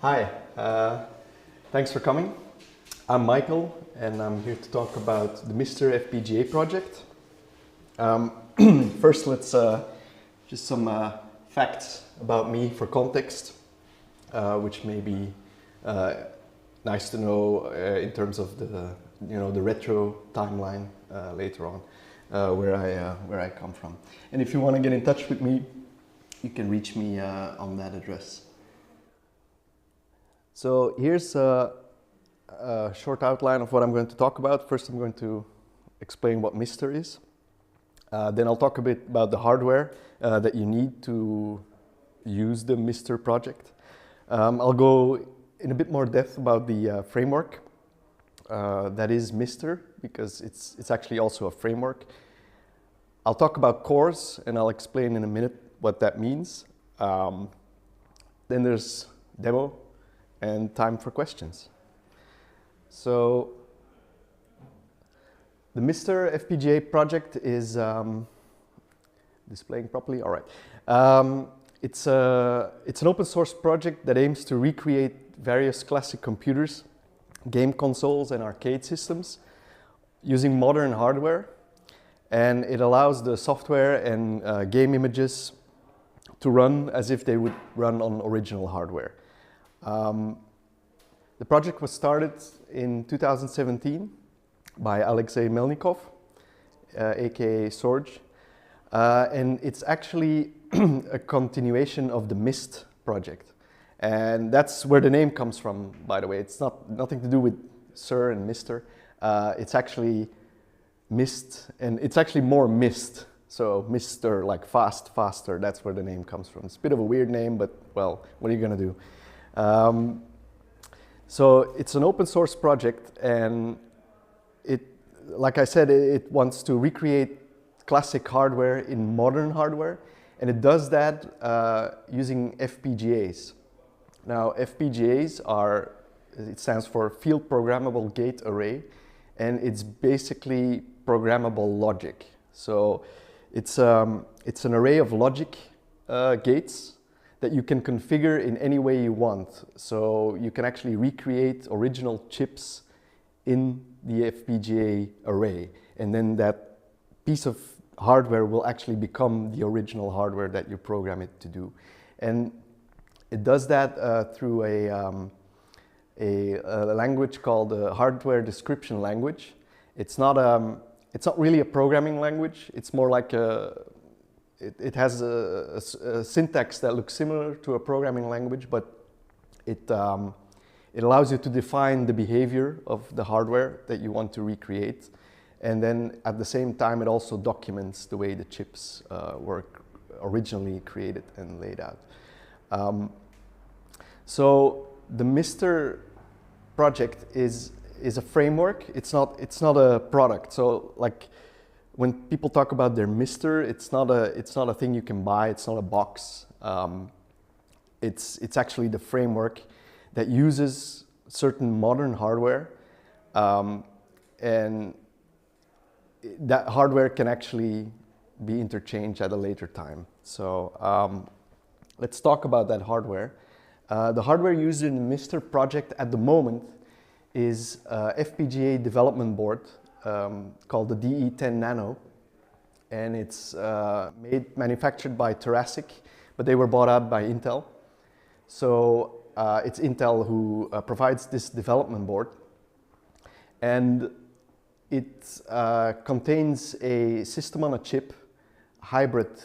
Hi, thanks for coming. I'm Michael and I'm here to talk about the MiSTer FPGA project. First, let's just some facts about me for context, which may be nice to know in terms of the retro timeline later on, where I come from. And if you want to get in touch with me, you can reach me on that address. So here's a short outline of what I'm going to talk about. First, I'm going to explain what MiSTer is. Then I'll talk a bit about the hardware that you need to use the MiSTer project. I'll go in a bit more depth about the framework that is MiSTer, because it's actually also a framework. I'll talk about cores, and I'll explain in a minute what that means. Then there's demo and time for questions. So the MiSTer FPGA project is displaying properly. All right. It's an open source project that aims to recreate various classic computers, game consoles, and arcade systems using modern hardware, and it allows the software and game images to run as if they would run on original hardware. The project was started in 2017 by Alexei Melnikov, aka Sorge, and it's actually a continuation of the MIST project, and that's where the name comes from, by the way. It's nothing to do with Sir and Mister. It's actually MIST, and it's actually more MIST. So MiSTer, like fast, faster, that's where the name comes from. It's a bit of a weird name, but well, what are you gonna do? So it's an open source project, and like I said, it wants to recreate classic hardware in modern hardware, and it does that using FPGAs. Now, FPGAs it stands for Field Programmable Gate Array, and it's basically programmable logic. So it's an array of logic gates that you can configure in any way you want. So you can actually recreate original chips in the FPGA array, and then that piece of hardware will actually become the original hardware that you program it to do. And it does that through a language called a hardware description language. It's not really a programming language. It's more like it has a syntax that looks similar to a programming language, but it allows you to define the behavior of the hardware that you want to recreate. And then at the same time, it also documents the way the chips were originally created and laid out. So the MiSTer project is a framework. It's not a product. So like when people talk about their MiSTer, it's not a thing you can buy. It's not a box. It's actually the framework that uses certain modern hardware, and that hardware can actually be interchanged at a later time. So let's talk about that hardware. The hardware used in the MiSTer project at the moment is a FPGA development board called the DE10 Nano, and it's manufactured by Thoracic, but they were bought out by Intel. So it's Intel who provides this development board, and it contains a system on a chip hybrid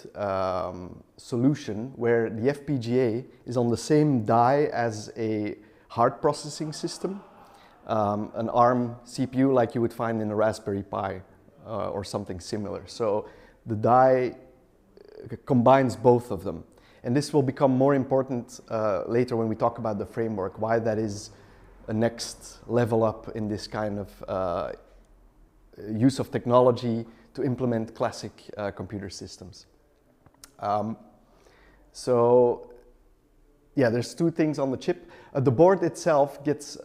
solution where the FPGA is on the same die as a hard processing system, an ARM CPU like you would find in a Raspberry Pi or something similar. So the die combines both of them. And this will become more important later when we talk about the framework, why that is a next level up in this kind of use of technology to implement classic computer systems. So yeah, there's two things on the chip. The board itself gets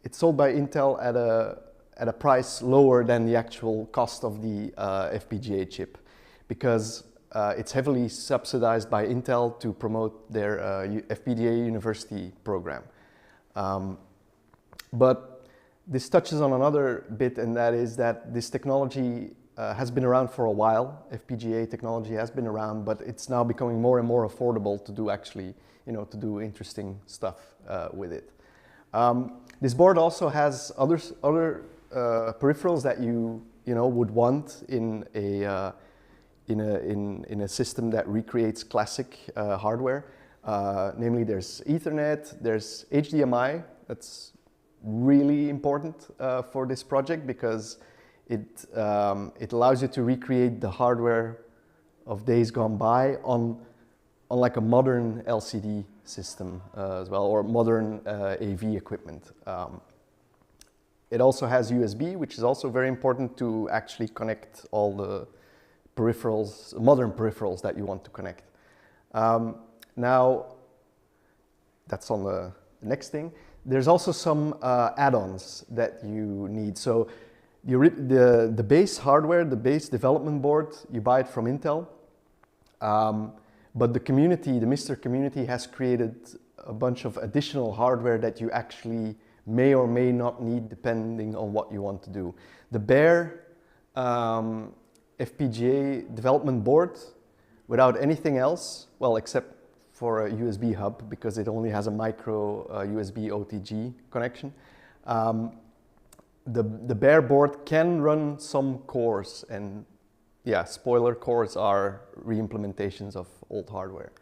it's sold by Intel at a price lower than the actual cost of the FPGA chip, because it's heavily subsidized by Intel to promote their FPGA University program. But this touches on another bit, and that is that this technology has been around for a while. FPGA technology has been around, but it's now becoming more and more affordable to do actually, to do interesting stuff with it. This board also has other peripherals that you would want in a system that recreates classic hardware. Namely, there's Ethernet, there's HDMI. That's really important for this project because it allows you to recreate the hardware of days gone by on like a modern LCD system as well, or modern AV equipment. It also has USB, which is also very important to actually connect all the peripherals, modern peripherals that you want to connect. Now, that's on the next thing. There's also some add-ons that you need. So the base hardware, the base development board, you buy it from Intel. But the community, the MiSTer community, has created a bunch of additional hardware that you actually may or may not need depending on what you want to do. The bare FPGA development board, without anything else, well, except for a USB hub, because it only has a micro USB OTG connection. The bare board can run some cores, and yeah, spoiler, cores are re-implementations of old hardware.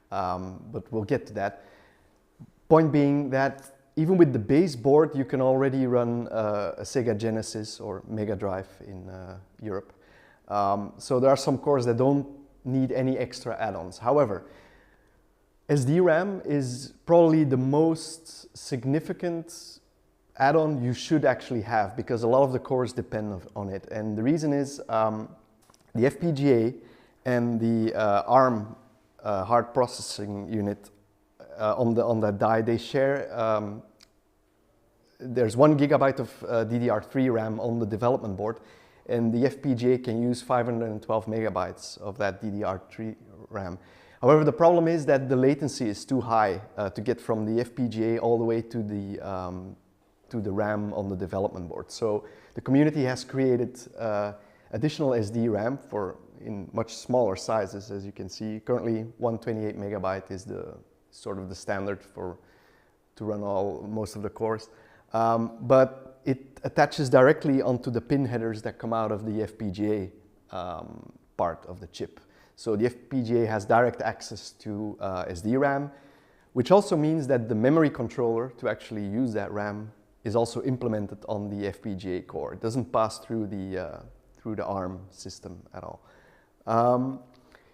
But we'll get to that. Point being that even with the base board, you can already run a Sega Genesis or Megadrive in Europe. So there are some cores that don't need any extra add-ons. However, SDRAM is probably the most significant add-on you should actually have, because a lot of the cores depend on it. And the reason is the FPGA and the ARM hard processing unit on that die, they share, there's 1 gigabyte of DDR3 RAM on the development board, and the FPGA can use 512 megabytes of that DDR3 RAM. However, the problem is that the latency is too high to get from the FPGA all the way to the RAM on the development board. So the community has created additional SDRAM in much smaller sizes, as you can see. Currently, 128 megabyte is the sort of the standard to run most of the cores. But it attaches directly onto the pin headers that come out of the FPGA part of the chip. So the FPGA has direct access to SDRAM, which also means that the memory controller to actually use that RAM is also implemented on the FPGA core. It doesn't pass through the ARM system at all.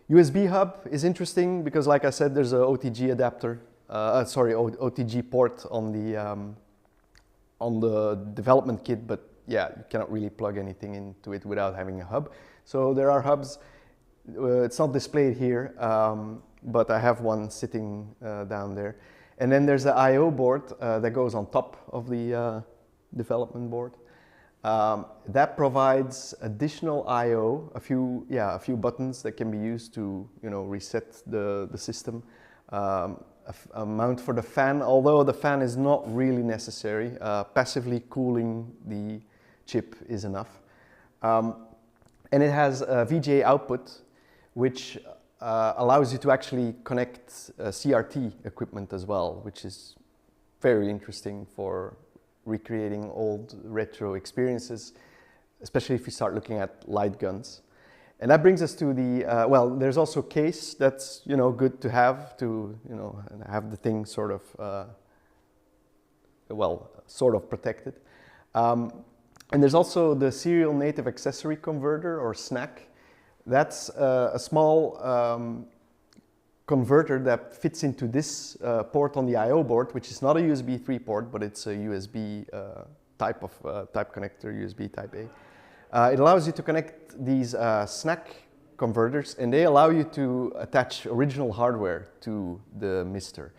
USB hub is interesting because, like I said, there's an OTG adapter, OTG port on the development kit, but yeah, you cannot really plug anything into it without having a hub. So there are hubs. It's not displayed here, but I have one sitting down there. And then there's the I/O board that goes on top of the development board. That provides additional I/O, a few buttons that can be used to reset the system. A mount for the fan, although the fan is not really necessary. Passively cooling the chip is enough. And it has a VGA output, which allows you to actually connect CRT equipment as well, which is very interesting for recreating old retro experiences, especially if you start looking at light guns. And that brings us to the, there's also case that's, good to have have the thing sort of, protected. And there's also the serial native accessory converter, or SNAC. That's a small converter that fits into this port on the I/O board, which is not a USB 3 port, but it's a USB type connector, USB type A. It allows you to connect these SNAC converters, and they allow you to attach original hardware to the MiSTer.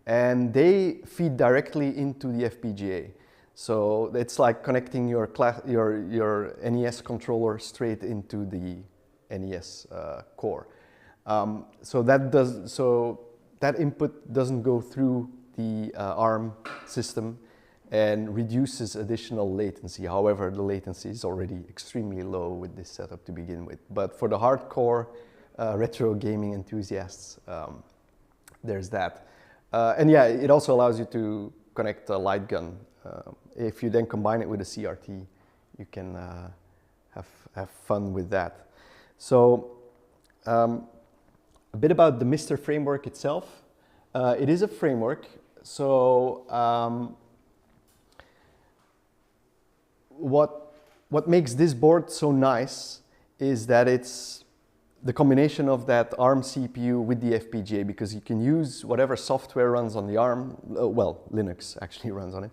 And they feed directly into the FPGA. So it's like connecting your NES controller straight into the NES core. So that input doesn't go through the ARM system and reduces additional latency, however the latency is already extremely low with this setup to begin with. But for the hardcore retro gaming enthusiasts, there's that. And yeah, it also allows you to connect a light gun. If you then combine it with a CRT, you can have fun with that. So a bit about the MiSTer framework itself. It is a framework, so what makes this board so nice is that it's the combination of that ARM CPU with the FPGA, because you can use whatever software runs on the ARM, well, Linux actually runs on it,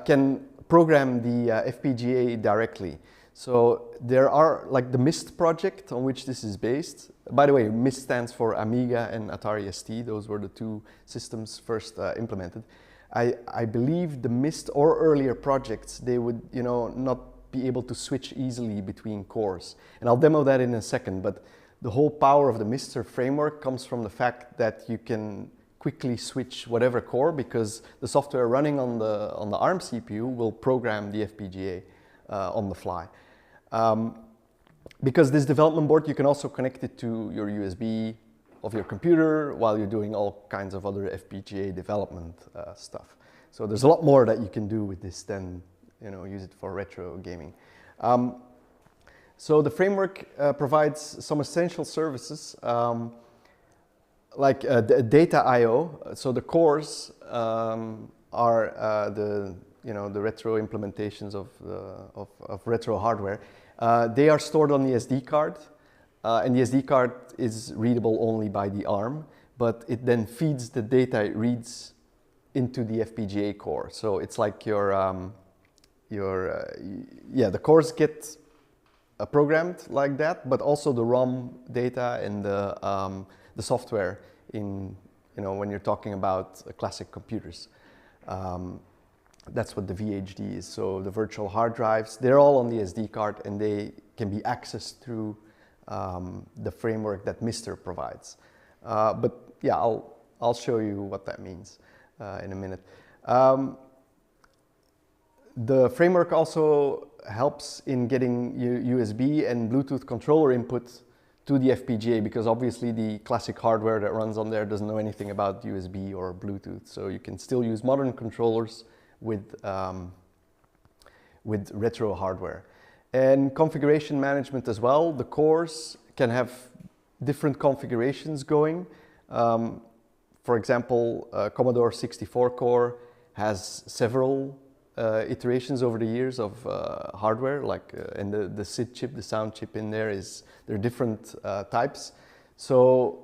can program the FPGA directly. So there are, like the MIST project on which this is based. By the way, MIST stands for Amiga and Atari ST. Those were the two systems first implemented. I believe the MIST or earlier projects, they would, not be able to switch easily between cores. And I'll demo that in a second, but the whole power of the MiSTer framework comes from the fact that you can quickly switch whatever core, because the software running on the ARM CPU will program the FPGA on the fly. Because this development board, you can also connect it to your USB of your computer while you're doing all kinds of other FPGA development stuff. So there's a lot more that you can do with this than use it for retro gaming. So the framework provides some essential services like data I/O. So the cores are the retro implementations of retro hardware. They are stored on the SD card, and the SD card is readable only by the ARM, but it then feeds the data it reads into the FPGA core. So it's like the cores get programmed like that, but also the ROM data and the software in when you're talking about classic computers. That's what the VHD is. So the virtual hard drives, they're all on the SD card, and they can be accessed through the framework that MiSTer provides. But yeah, I'll show you what that means in a minute. The framework also helps in getting USB and Bluetooth controller input to the FPGA, because obviously the classic hardware that runs on there doesn't know anything about USB or Bluetooth. So you can still use modern controllers with retro hardware. And configuration management as well. The cores can have different configurations going. For example, Commodore 64 core has several iterations over the years of hardware, like and the SID chip, the sound chip in there there are different types. So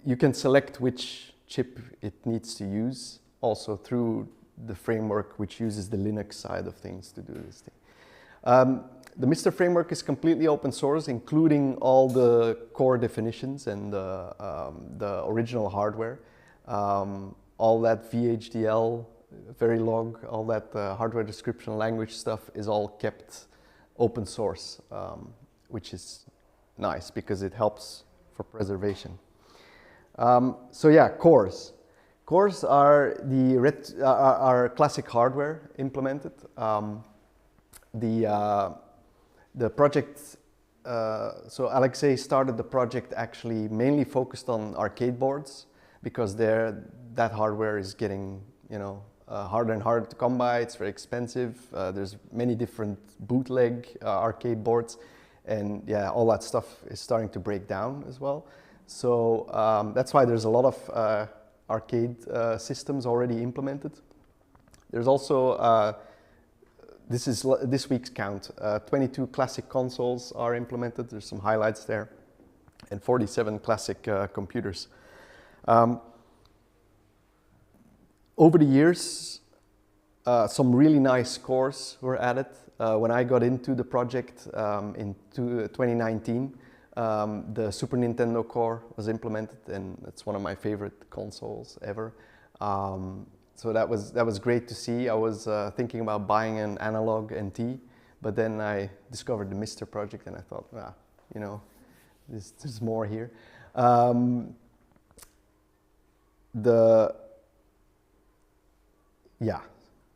you can select which chip it needs to use also through the framework, which uses the Linux side of things to do this thing. The MiSTer framework is completely open source, including all the core definitions and the original hardware. All that VHDL, Verilog, all that hardware description language stuff is all kept open source, which is nice because it helps for preservation. So yeah, cores. Cores are are classic hardware implemented. The project, so Alexei started the project actually mainly focused on arcade boards, because that hardware is getting harder and harder to come by. It's very expensive. There's many different bootleg arcade boards, and yeah, all that stuff is starting to break down as well. So that's why there's a lot of arcade systems already implemented. There's also, this is this week's count, 22 classic consoles are implemented. There's some highlights there, and 47 classic computers. Over the years, some really nice cores were added. When I got into the project in 2019, the Super Nintendo core was implemented, and it's one of my favorite consoles ever. So that was great to see. I was thinking about buying an analog NT, but then I discovered the MiSTer project, and I thought, there's more here. Um, yeah,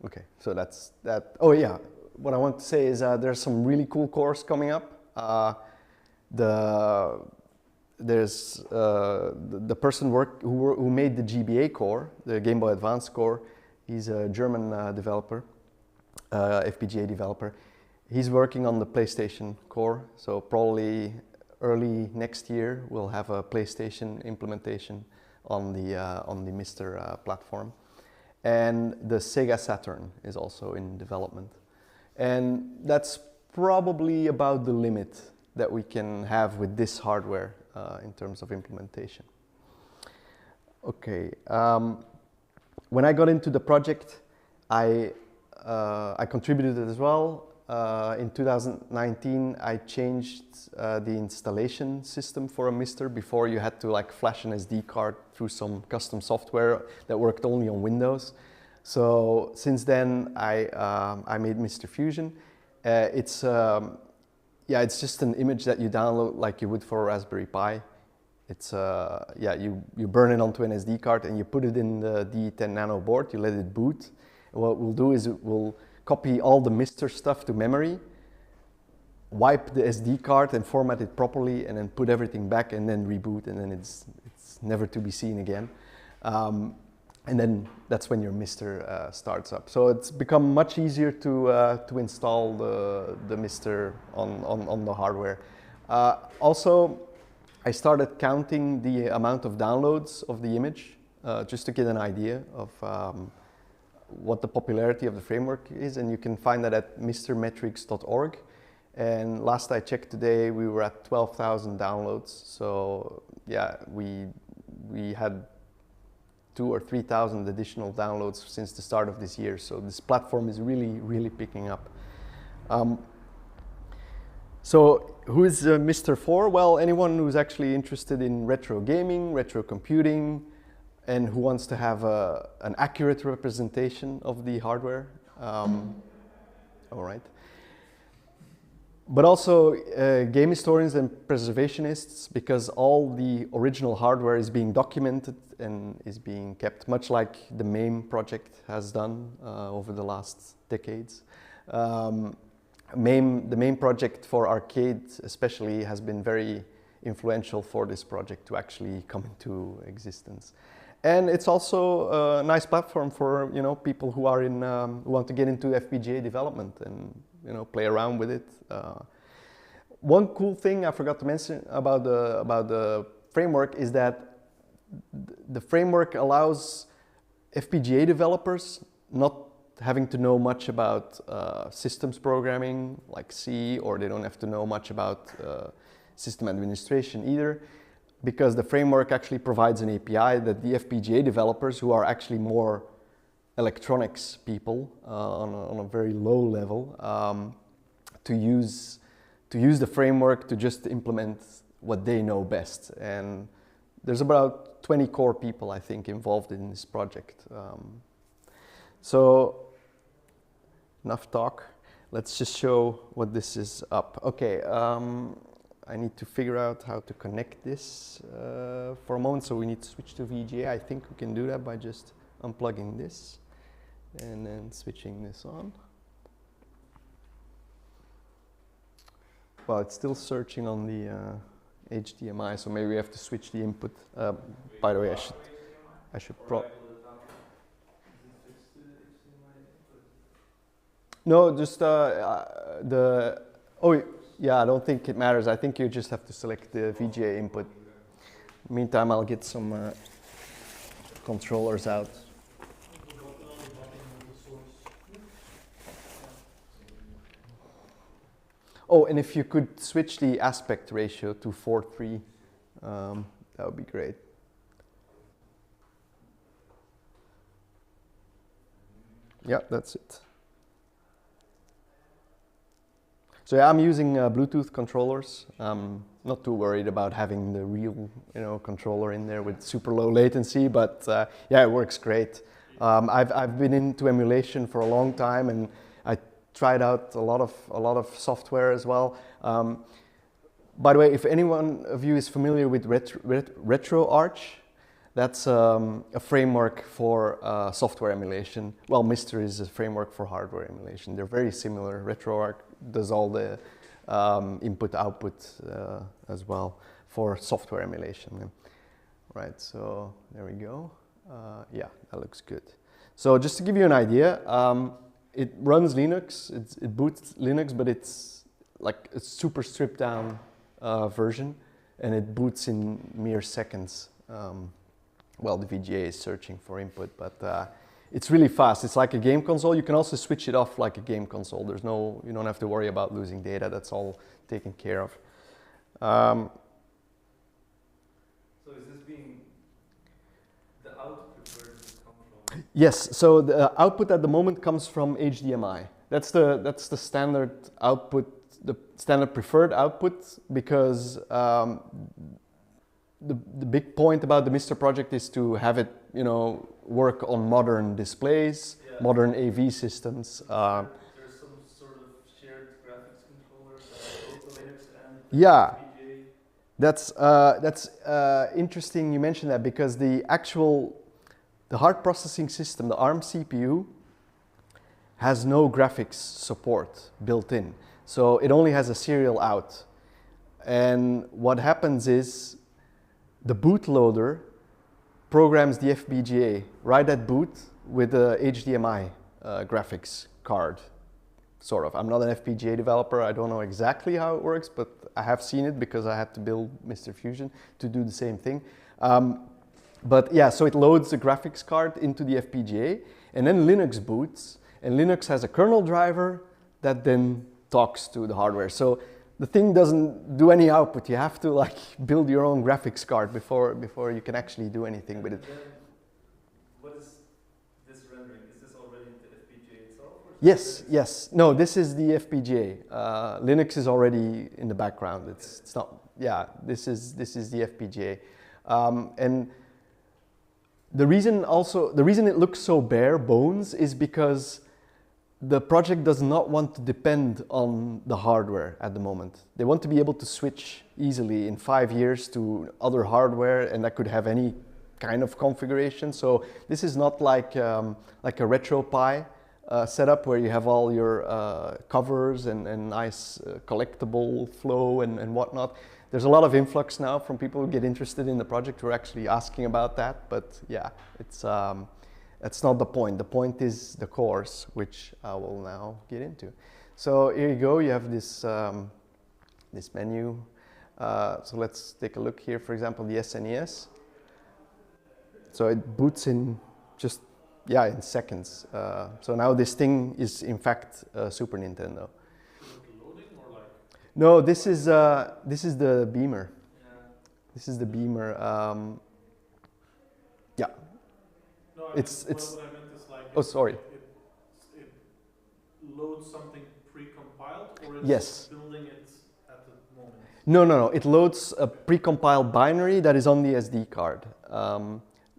okay, so that's that. Oh yeah, what I want to say is there's some really cool cores coming up. There's the person who made the GBA core, the Game Boy Advance core. He's a German developer, FPGA developer. He's working on the PlayStation core, so probably early next year we'll have a PlayStation implementation on the MiSTer platform. And the Sega Saturn is also in development. And that's probably about the limit that we can have with this hardware in terms of implementation. Okay, when I got into the project, I contributed as well. In 2019, I changed the installation system for a MiSTer. Before, you had to like flash an SD card through some custom software that worked only on Windows. So since then, I made MiSTer Fusion. It's just an image that you download like you would for a Raspberry Pi. It's you burn it onto an SD card and you put it in the D10 Nano board. You let it boot. And what we'll do is we'll copy all the MiSTer stuff to memory, wipe the SD card and format it properly, and then put everything back and then reboot, and then it's never to be seen again. And then that's when your MiSTer starts up. So it's become much easier to install the MiSTer on the hardware. Also, I started counting the amount of downloads of the image just to get an idea of what the popularity of the framework is, and you can find that at mistermetrics.org. And last I checked today, we were at 12,000 downloads. So yeah, we had 2,000 or 3,000 additional downloads since the start of this year. So this platform is really picking up. So who is MiSTer for? Well, anyone who's actually interested in retro gaming, retro computing, and who wants to have an accurate representation of the hardware. All right. But also game historians and preservationists, because all the original hardware is being documented and is being kept, much like the MAME project has done over the last decades. The MAME project for arcade especially has been very influential for this project to actually come into existence. And it's also a nice platform for people who are who want to get into FPGA development and play around with it. One cool thing I forgot to mention about the framework is that the framework allows FPGA developers not having to know much about systems programming like C, or they don't have to know much about system administration either, because the framework actually provides an API that the FPGA developers, who are actually more electronics people on a very low level, to use the framework to just implement what they know best. And there's about 20 core people, I think, involved in this project. So enough talk. Let's just show what this is up. Okay. I need to figure out how to connect this for a moment, so we need to switch to VGA. I think we can do that by just unplugging this and then switching this on. Well, it's still searching on the HDMI, so maybe we have to switch the input. By the way, I should No, just yeah, I don't think it matters. I think you just have to select the VGA input. Meantime, I'll get some controllers out. Oh, and if you could switch the aspect ratio to 4:3, that would be great. Yeah, that's it. So yeah, I'm using Bluetooth controllers. Not too worried about having the real, controller in there with super low latency, but yeah, it works great. I've been into emulation for a long time, and I tried out a lot of software as well. By the way, if anyone of you is familiar with RetroArch, that's a framework for software emulation. Well, MiSTer is a framework for hardware emulation. They're very similar. RetroArch does all the input-output as well for software emulation. Right, so there we go. Yeah, that looks good. So just to give you an idea, it runs Linux, it boots Linux, but it's like a super stripped down version, and it boots in mere seconds. Well, the VGA is searching for input, but it's really fast. It's like a game console. You can also switch it off like a game console. There's no, you don't have to worry about losing data. That's all taken care of. So is this being the output, where does it come from? Yes, so the output at the moment comes from HDMI. That's the standard output, the standard preferred output, because the big point about the MiSTer project is to have it, you know, work on modern displays, yeah, modern AV systems. There's some sort of shared graphics controller both the Linux and Yeah. FPGA. That's interesting you mentioned that, because the hard processing system, the ARM CPU, has no graphics support built in. So it only has a serial out. And what happens is the bootloader programs the FPGA right at boot with a HDMI graphics card, sort of. I'm not an FPGA developer. I don't know exactly how it works, but I have seen it because I had to build MiSTer Fusion to do the same thing. But yeah, so it loads the graphics card into the FPGA, and then Linux boots, and Linux has a kernel driver that then talks to the hardware. So the thing doesn't do any output. You have to like build your own graphics card before you can actually do anything with it. Then what is this rendering? Is this already the FPGA itself? Or Yes, yes. No, this is the FPGA. Linux is already in the background. It's not. Yeah, this is the FPGA, and the reason it looks so bare bones is because the project does not want to depend on the hardware at the moment. They want to be able to switch easily in 5 years to other hardware, and that could have any kind of configuration. So this is not like a RetroPie setup where you have all your covers and nice collectible flow and whatnot. There's a lot of influx now from people who get interested in the project who are actually asking about that, but yeah, that's not the point. The point is the course, which I will now get into. So here you go. You have this this menu. So let's take a look here. For example, the SNES. So it boots in just in seconds. So now this thing is in fact Super Nintendo. Loading or like? No, this is the Beamer. Yeah. This is the Beamer. Yeah. No, It's what I meant is like. Oh, sorry. It loads something pre-compiled, or it's Yes. building it at the moment? No. It loads a precompiled binary that is on the SD card.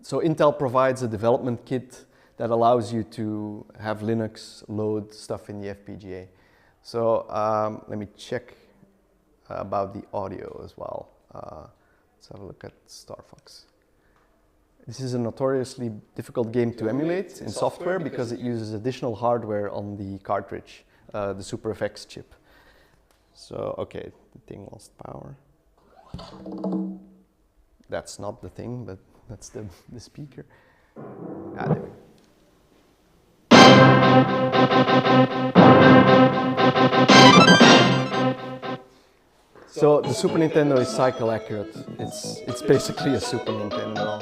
So Intel provides a development kit that allows you to have Linux load stuff in the FPGA. So let me check about the audio as well. Let's have a look at Star Fox. This is a notoriously difficult game to emulate in software because it uses additional hardware on the cartridge, the SuperFX chip. So, okay, the thing lost power. That's not the thing, but that's the speaker. There we go. So the Super Nintendo is cycle accurate. It's basically a Super Nintendo.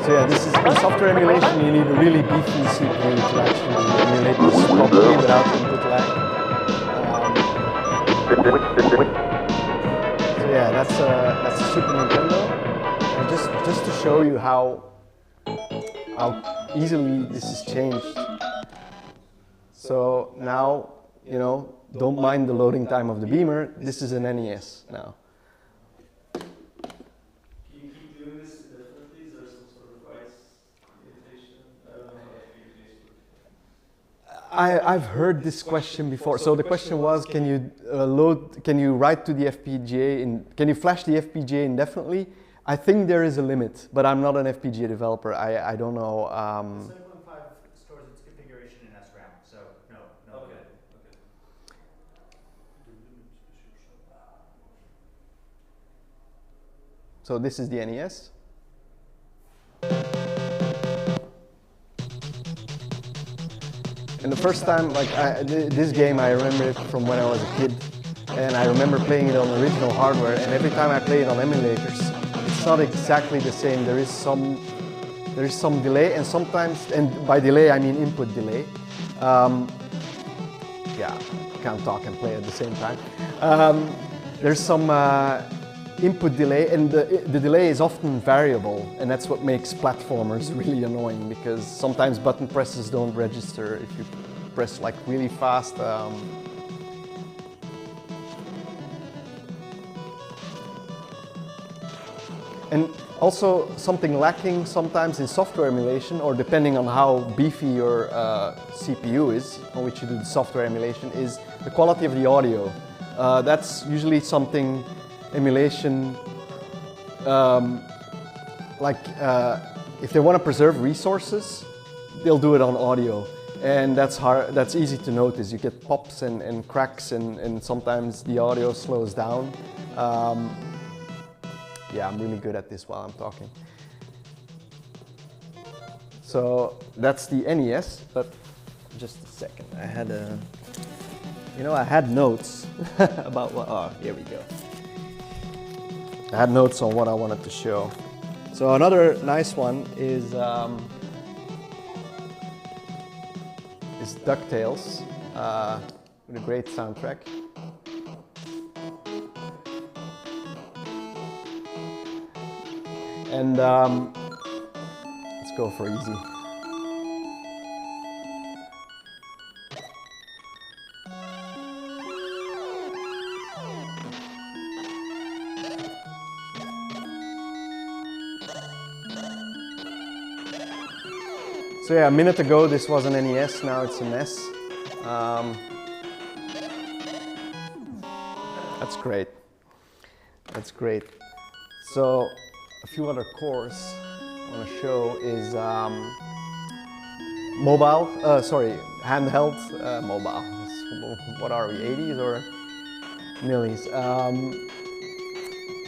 So yeah, this is in software emulation. You need a really beefy CPU to actually emulate this properly without input lag. So yeah, that's a Super Nintendo. And just to show you how easily this is changed. So now, you know, don't mind the loading time of the Beamer. This is an NES now. Can you keep doing this indefinitely? Is there some sort of rights limitation? I've heard this question before. So the question was, can you write to the FPGA, can you flash the FPGA indefinitely? I think there is a limit, but I'm not an FPGA developer. I don't know. 7.5 stores its configuration in SRAM, so no. Okay. So this is the NES. And the first time, like this game, I remember it from when I was a kid, and I remember playing it on original hardware. And every time I play it on emulators, it's not exactly the same. There is some delay, and sometimes, and by delay I mean input delay. Yeah, can't talk and play at the same time. There's some input delay, and the delay is often variable, and that's what makes platformers really annoying, because sometimes button presses don't register if you press like really fast. And also something lacking sometimes in software emulation, or depending on how beefy your CPU is on which you do the software emulation, is the quality of the audio. That's usually something emulation, if they want to preserve resources, they'll do it on audio, and that's hard. That's easy to notice. You get pops and cracks, and sometimes the audio slows down. Yeah, I'm really good at this while I'm talking. So that's the NES, but just a second. I had notes about what. Oh, here we go. I had notes on what I wanted to show. So another nice one is DuckTales with a great soundtrack. And let's go for easy. So yeah, a minute ago this was an NES, now it's an S. That's great. That's great. So a few other cores I want to show is handheld mobile. What are we, 80s or millies?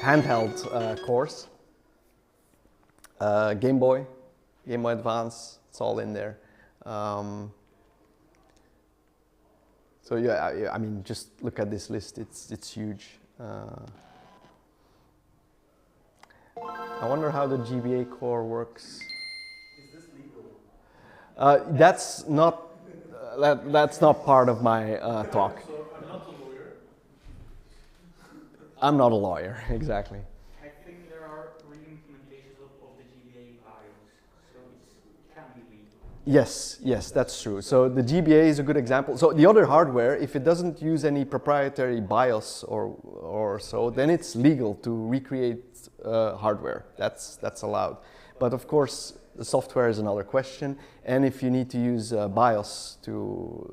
Handheld cores. Game Boy Advance, it's all in there. So yeah, I mean, just look at this list, it's huge. I wonder how the GBA core works. Is this legal? That's not part of my talk. So I'm not a lawyer. I'm not a lawyer, exactly. I think there are re-implementations of the GBA BIOS, so it can be legal. Yes, that's true. So the GBA is a good example. So the other hardware, if it doesn't use any proprietary BIOS or so, then it's legal to recreate hardware. That's allowed. But of course, the software is another question. And if you need to use BIOS,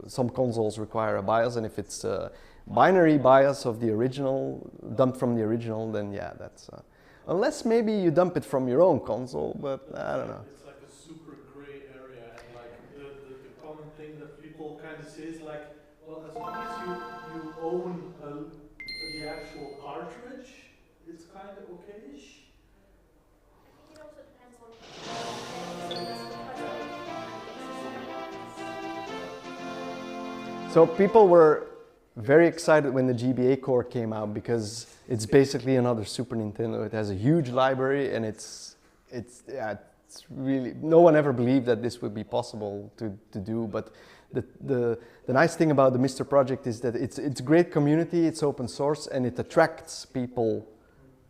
some consoles require a BIOS, and if it's a binary BIOS of the original, dumped from the original, then yeah, that's unless maybe you dump it from your own console, but I don't know. It's like a super gray area, and like the common thing that people kind of say is like, well, as long as you own the actual cartridge, it's kind of okayish. It also depends on So people were very excited when the GBA core came out, because it's basically another Super Nintendo. It has a huge library, and it's really, no one ever believed that this would be possible to do. But the nice thing about the MiSTer project is that it's a great community, it's open source, and it attracts people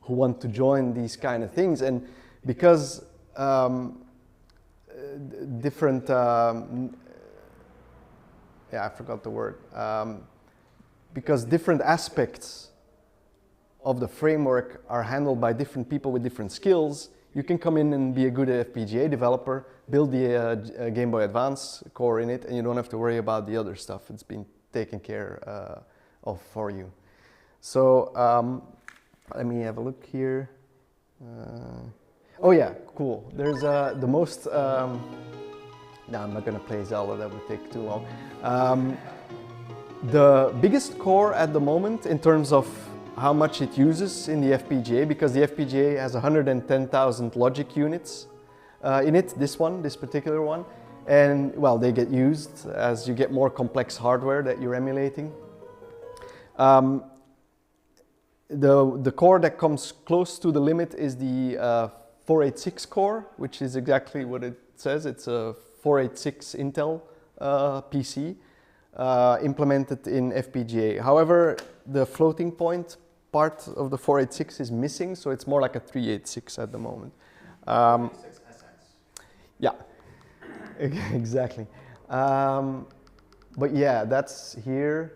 who want to join these kind of things. And because different, I forgot the word, because different aspects of the framework are handled by different people with different skills, you can come in and be a good FPGA developer, build the Game Boy Advance core in it, and you don't have to worry about the other stuff. It's been taken care of for you. So let me have a look here. Oh yeah, cool. There's the most, no, I'm not gonna play Zelda, that would take too long. The biggest core at the moment in terms of how much it uses in the FPGA, because the FPGA has 110,000 logic units in it, this particular one. And well, they get used as you get more complex hardware that you're emulating. The core that comes close to the limit is the 486 core, which is exactly what it says. It's a 486 Intel PC implemented in FPGA. However, the floating point part of the 486 is missing, so it's more like a 386 at the moment. 486SX. Yeah, exactly. But yeah, that's here.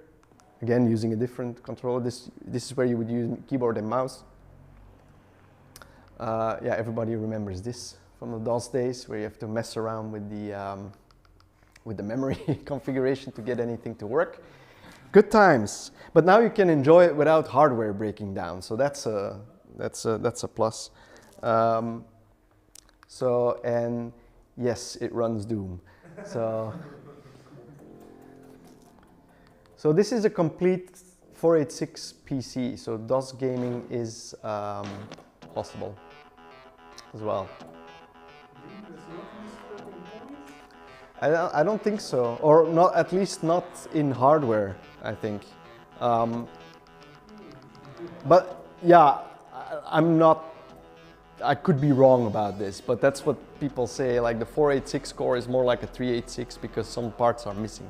Again, using a different controller. This is where you would use keyboard and mouse. Yeah, everybody remembers this from the DOS days, where you have to mess around with the memory configuration to get anything to work. Good times. But now you can enjoy it without hardware breaking down. So that's a plus. So, and yes, it runs Doom. So this is a complete 486 PC, so DOS gaming is possible as well. I don't think so, or not, at least not in hardware, I think. But yeah, I could be wrong about this, but that's what people say, like the 486 core is more like a 386 because some parts are missing.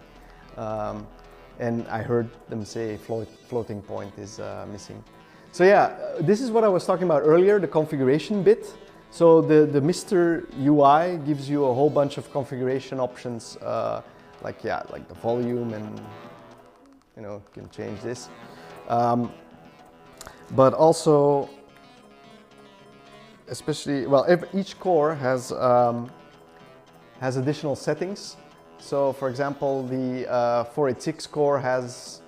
And I heard them say floating point is missing. So yeah, this is what I was talking about earlier, the configuration bit. So the MiSTer UI gives you a whole bunch of configuration options, like the volume, and you can change this. But also, especially, well, each core has additional settings. So, for example, the 486 core has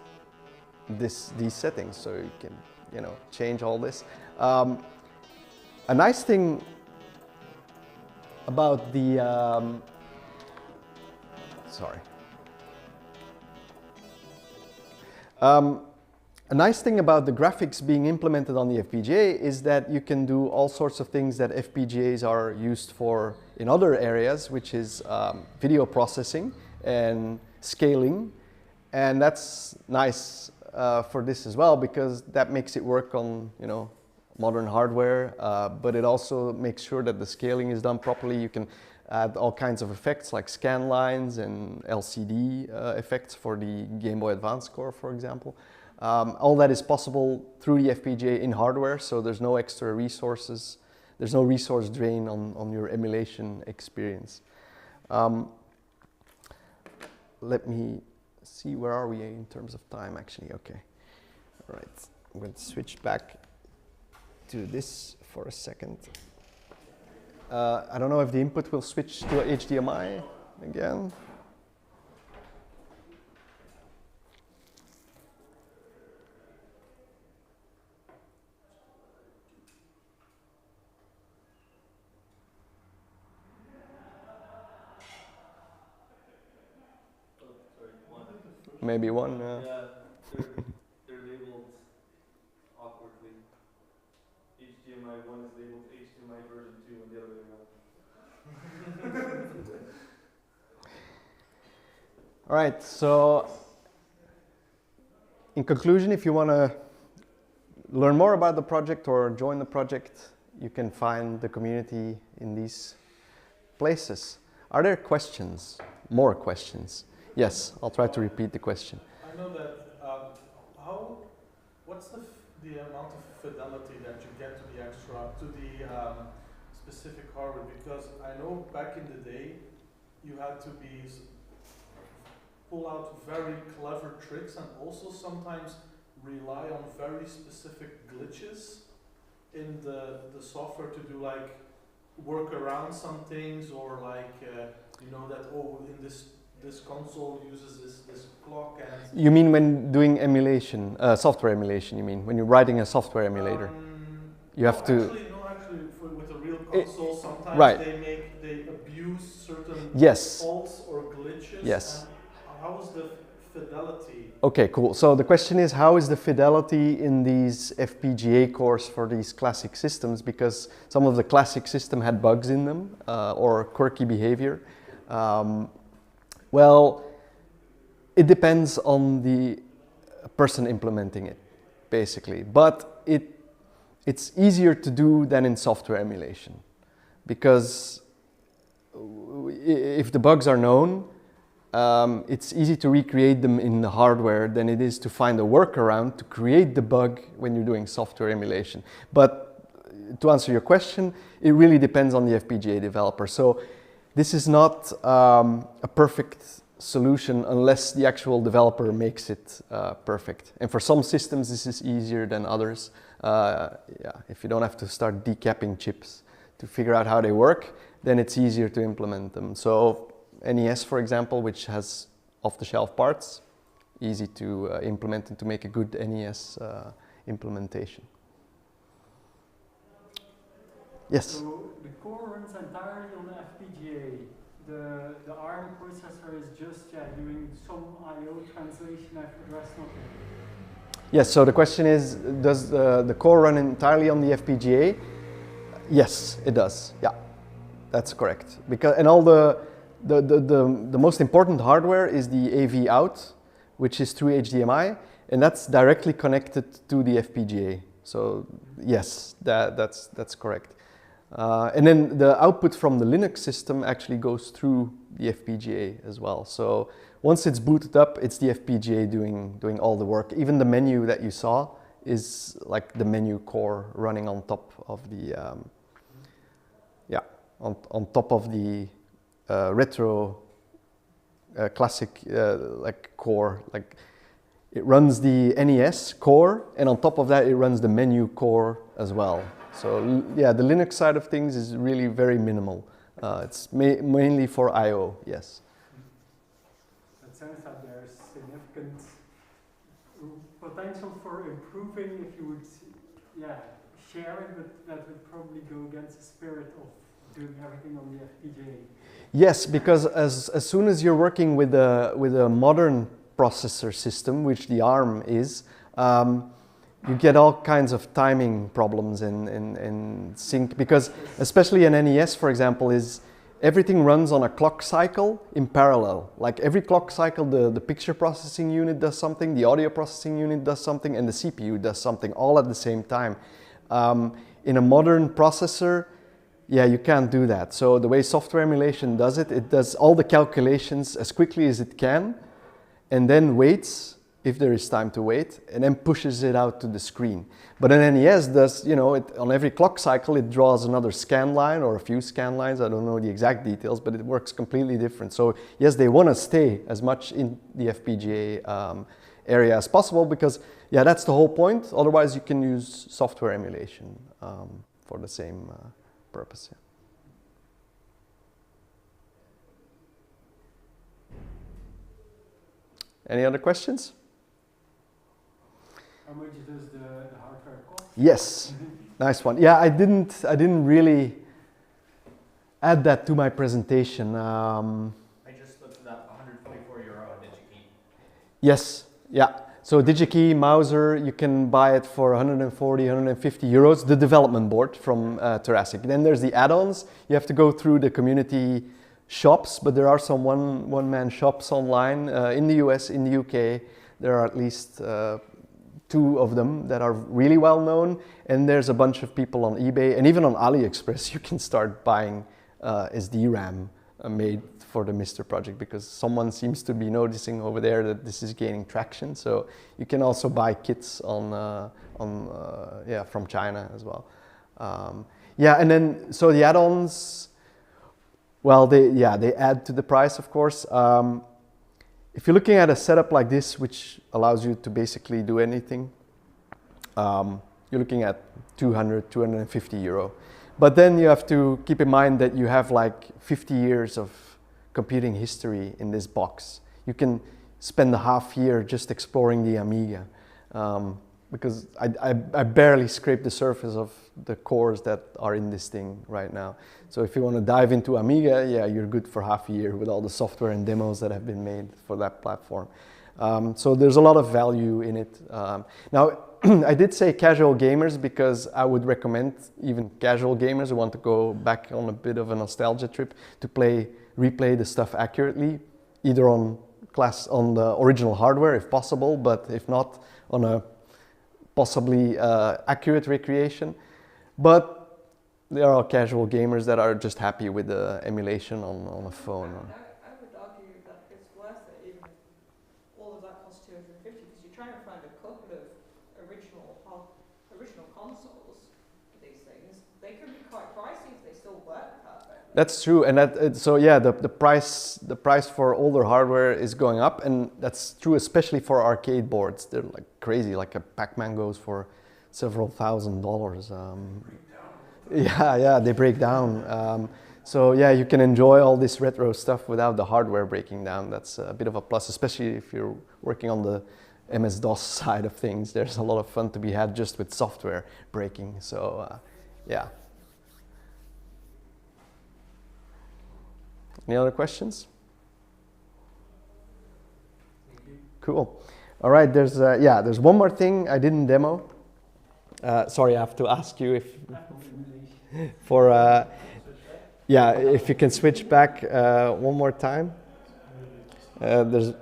these settings, so you can, change all this. A nice thing about the a nice thing about the graphics being implemented on the FPGA is that you can do all sorts of things that FPGAs are used for in other areas, which is video processing and scaling. And that's nice for this as well, because that makes it work on, modern hardware, but it also makes sure that the scaling is done properly. You can add all kinds of effects like scan lines and LCD effects for the Game Boy Advance core, for example. All that is possible through the FPGA in hardware, so there's no extra resources. There's no resource drain on your emulation experience. Let me see, where are we in terms of time, actually? Okay. All right. I'm going to switch back to this for a second. I don't know if the input will switch to HDMI again. Maybe one. Yeah, they're labeled awkwardly. HDMI 1 is labeled HDMI version 2 and the other way around. All right, so in conclusion, if you want to learn more about the project or join the project, you can find the community in these places. Are there questions? More questions? Yes, I'll try to repeat the question. I know that, what's the amount of fidelity that you get to the specific hardware? Because I know back in the day, you had to pull out very clever tricks and also sometimes rely on very specific glitches in the software to do, like, work around some things, or like you know that in this console uses this clock and. You mean when doing emulation, software emulation? You mean when you're writing a software emulator? You have to. Actually, with a real console, sometimes right. they abuse certain yes. faults or glitches. Yes. And how is the fidelity? Okay, cool. So the question is, how is the fidelity in these FPGA cores for these classic systems? Because some of the classic system had bugs in them or quirky behavior. Well, it depends on the person implementing it, basically. But it's easier to do than in software emulation, because if the bugs are known, it's easy to recreate them in the hardware than it is to find a workaround to create the bug when you're doing software emulation. But to answer your question, it really depends on the FPGA developer. So this is not a perfect solution unless the actual developer makes it perfect. And for some systems, this is easier than others. If you don't have to start decapping chips to figure out how they work, then it's easier to implement them. So NES, for example, which has off-the-shelf parts, easy to implement and to make a good NES implementation. Yes? So the core runs entirely on the FPGA. The ARM processor is just doing some I/O translation address nothing. Yes, so the question is, does the core run entirely on the FPGA? Yes, it does. Yeah, that's correct. Because and all the most important hardware is the AV out, which is through HDMI, and that's directly connected to the FPGA. So yes, that's correct. And then the output from the Linux system actually goes through the FPGA as well. So once it's booted up, it's the FPGA doing all the work. Even the menu that you saw is like the menu core running on top of the on top of the retro classic like core. Like it runs the NES core, and on top of that, it runs the menu core as well. So yeah, the Linux side of things is really very minimal. It's mainly for I/O. Yes. It sounds like there's significant potential for improving if you would, share it, but that would probably go against the spirit of doing everything on the FPGA. Yes, because as soon as you're working with a modern processor system, which the ARM is, you get all kinds of timing problems in sync, because especially an NES, for example, is everything runs on a clock cycle in parallel. Like every clock cycle, the picture processing unit does something, the audio processing unit does something, and the CPU does something all at the same time. In a modern processor, you can't do that. So the way software emulation does it, it does all the calculations as quickly as it can, and then waits if there is time to wait, and then pushes it out to the screen. But an NES does, on every clock cycle, it draws another scan line or a few scan lines. I don't know the exact details, but it works completely different. So yes, they want to stay as much in the FPGA area as possible, because that's the whole point. Otherwise, you can use software emulation for the same purpose. Yeah. Any other questions? How much does the hardware cost? Yes, nice one. Yeah, I didn't really add that to my presentation. I just looked it up, €144 on DigiKey. Yes, yeah. So DigiKey, Mouser, you can buy it for 140, 150 euros, the development board from Thoracic. Then there's the add-ons. You have to go through the community shops, but there are some one-man shops online in the US, in the UK. There are at least 2 of them that are really well known, and there's a bunch of people on eBay and even on AliExpress. You can start buying SD RAM made for the MiSTer project, because someone seems to be noticing over there that this is gaining traction. So you can also buy kits from China as well. And then so the add-ons, well, they add to the price, of course. If you're looking at a setup like this, which allows you to basically do anything, you're looking at 200, 250 euro. But then you have to keep in mind that you have like 50 years of computing history in this box. You can spend a half year just exploring the Amiga, because I barely scraped the surface of the cores that are in this thing right now. So if you want to dive into Amiga, yeah, you're good for half a year with all the software and demos that have been made for that platform. So there's a lot of value in it. Now, I did say casual gamers because I would recommend even casual gamers who want to go back on a bit of a nostalgia trip to replay the stuff accurately, either on the original hardware if possible, but if not, on a possibly accurate recreation. But there are casual gamers that are just happy with the emulation on a phone. I would argue that it's worth it even if all of that costs 250, because you're trying to find a couple of original consoles for these things. They can be quite pricey if they still work perfectly. That's true, and so yeah, the price for older hardware is going up, and that's true especially for arcade boards. They're like crazy, like a Pac-Man goes for several $1,000s. Yeah, they break down. So yeah, you can enjoy all this retro stuff without the hardware breaking down. That's a bit of a plus, especially if you're working on the MS-DOS side of things. There's a lot of fun to be had just with software breaking. So yeah. Any other questions? Cool. All right, there's one more thing I didn't demo. Sorry, I have to ask you if if you can switch back one more time. And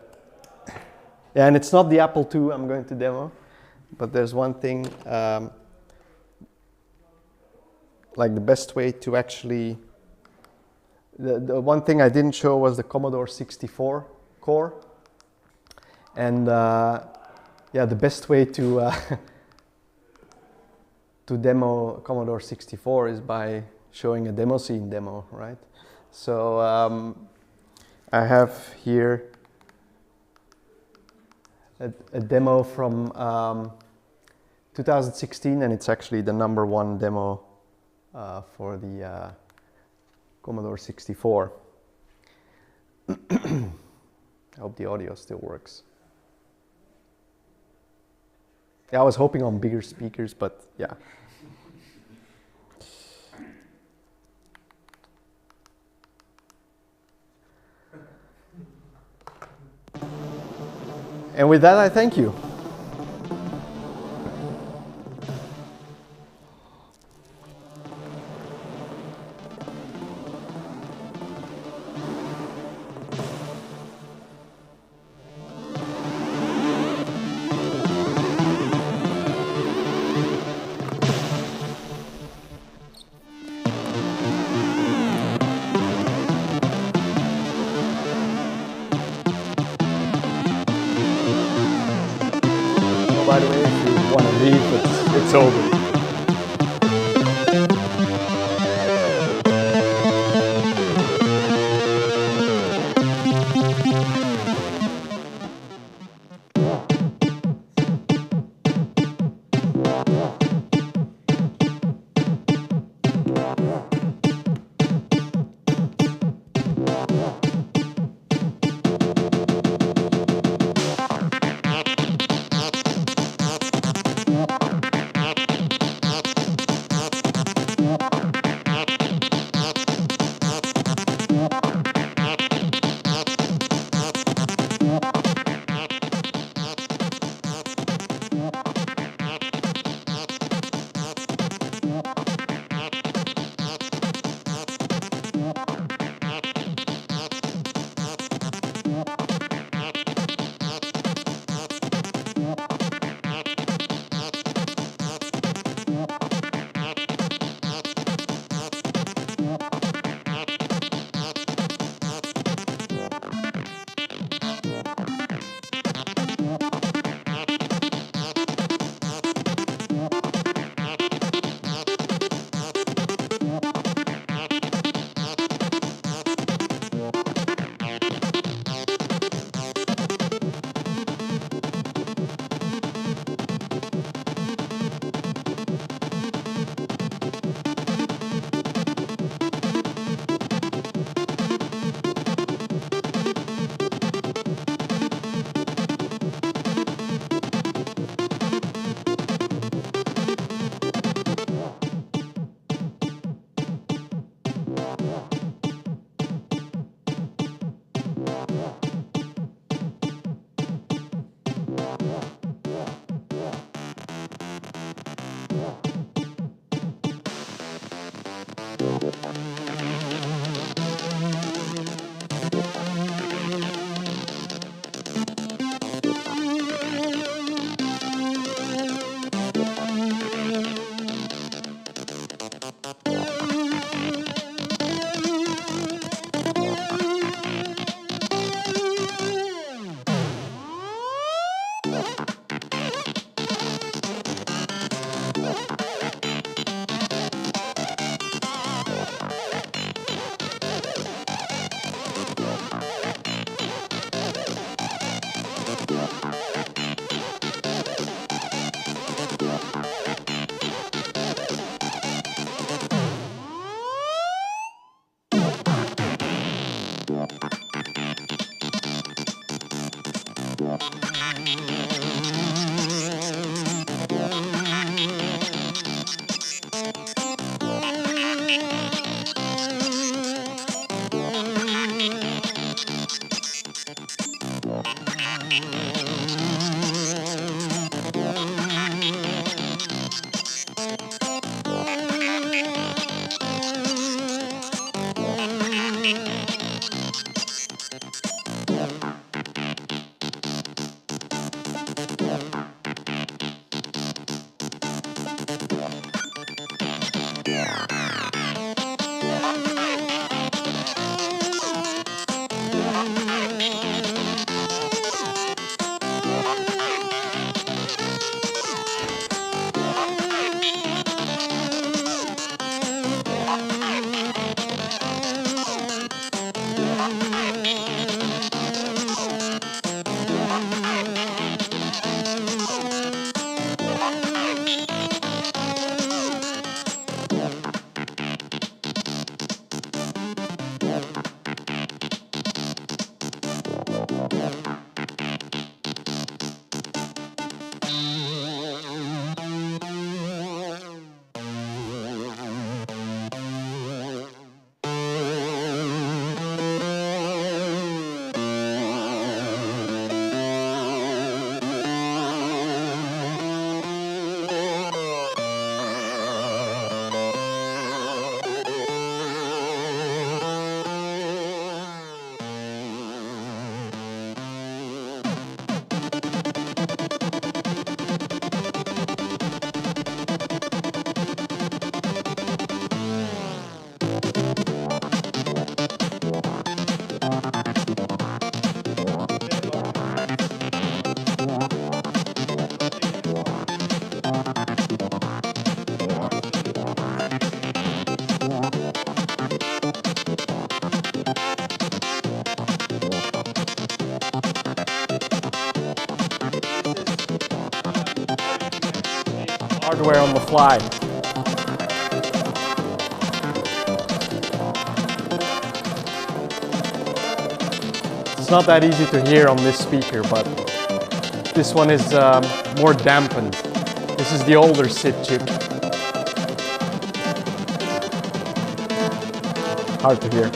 it's not the Apple II I'm going to demo, but there's one thing, like the best way to actually, the one thing I didn't show was the Commodore 64 core. And the best way to to demo Commodore 64 is by showing a demo scene demo, right? So I have here a demo from 2016, and it's actually the #1 demo for the Commodore 64. I hope the audio still works. Yeah, I was hoping on bigger speakers, but yeah. And with that, I thank you. By the way, if you want to leave, it's over. hardware on the fly. It's not that easy to hear on this speaker, but this one is more dampened. This is the older SID chip. Hard to hear.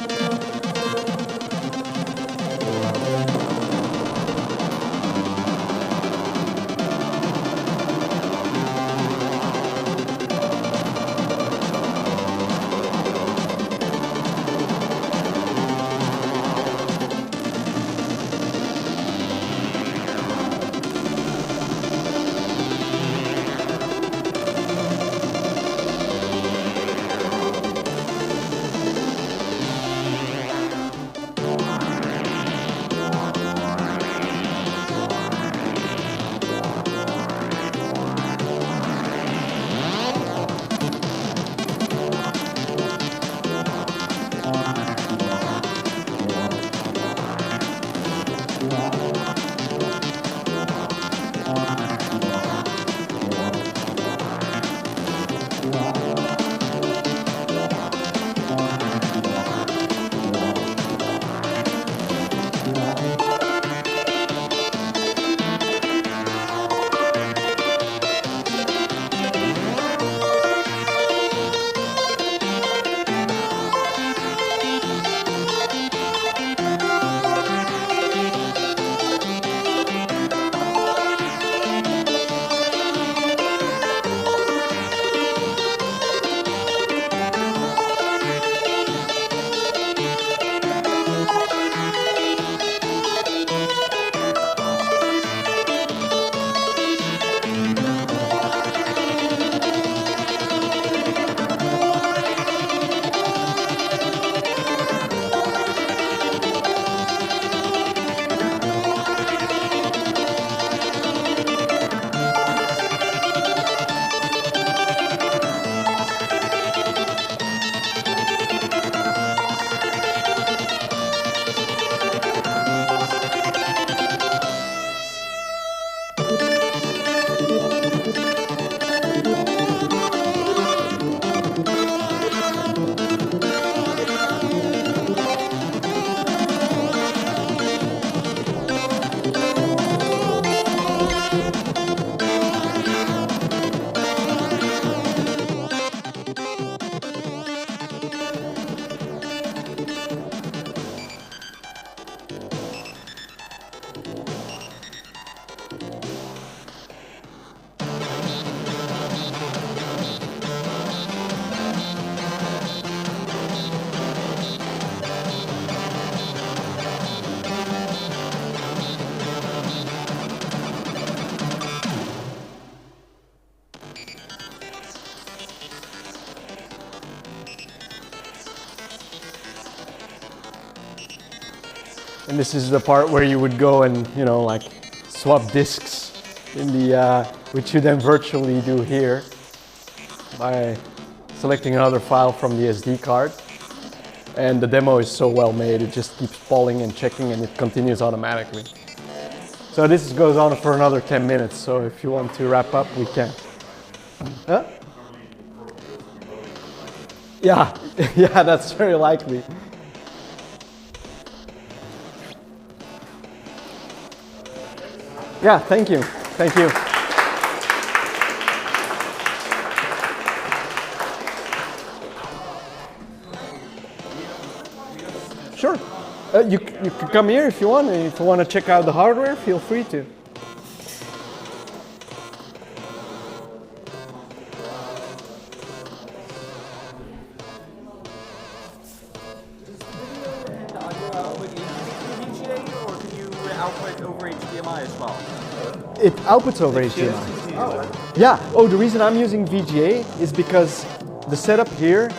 And this is the part where you would go and, you know, like swap disks in the, which you then virtually do here by selecting another file from the SD card. And the demo is so well made, it just keeps polling and checking and it continues automatically. So this goes on for another 10 minutes, so if you want to wrap up, we can. Huh? Yeah, yeah, that's very likely. Yeah, thank you. Thank you. Sure. You can come here if you want. If you want to check out the hardware, feel free to. It outputs over HDMI. Oh. Yeah. Oh, the reason I'm using VGA is because the setup here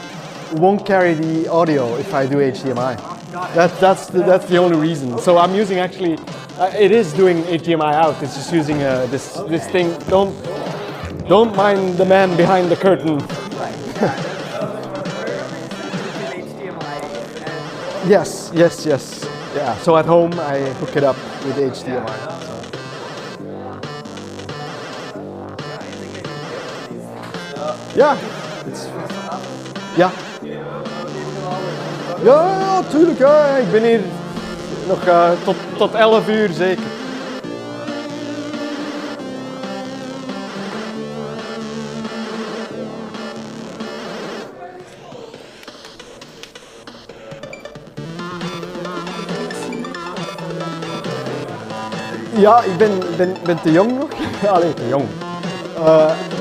won't carry the audio if I do HDMI. That's the only reason. So I'm using actually, it is doing HDMI out. It's just using this thing. Don't mind the man behind the curtain. Yes. Yeah. So at home I hook it up with HDMI. Ja. Ja. Ja, tuurlijk. Ja. Ik ben hier nog tot 11 uur zeker. Ja, ik ben te jong nog. Allee, te jong.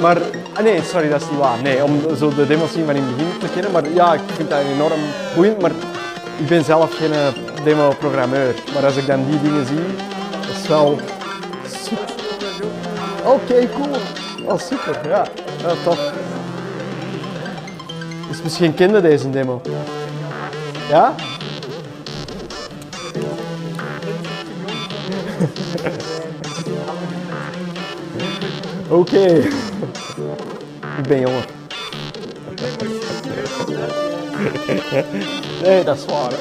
Maar, nee, sorry, dat is niet waar. Nee, om zo de demo zien van in het begin te kennen. Maar ja, ik vind dat enorm boeiend. Maar ik ben zelf geen demo-programmeur. Maar als ik dan die dingen zie, dat is wel super. Oké, cool. Oh, super, ja. Ja, tof. Dus misschien kende deze demo. Ja? Oké. Ik ben jonger. Nee, dat is waar. Hè.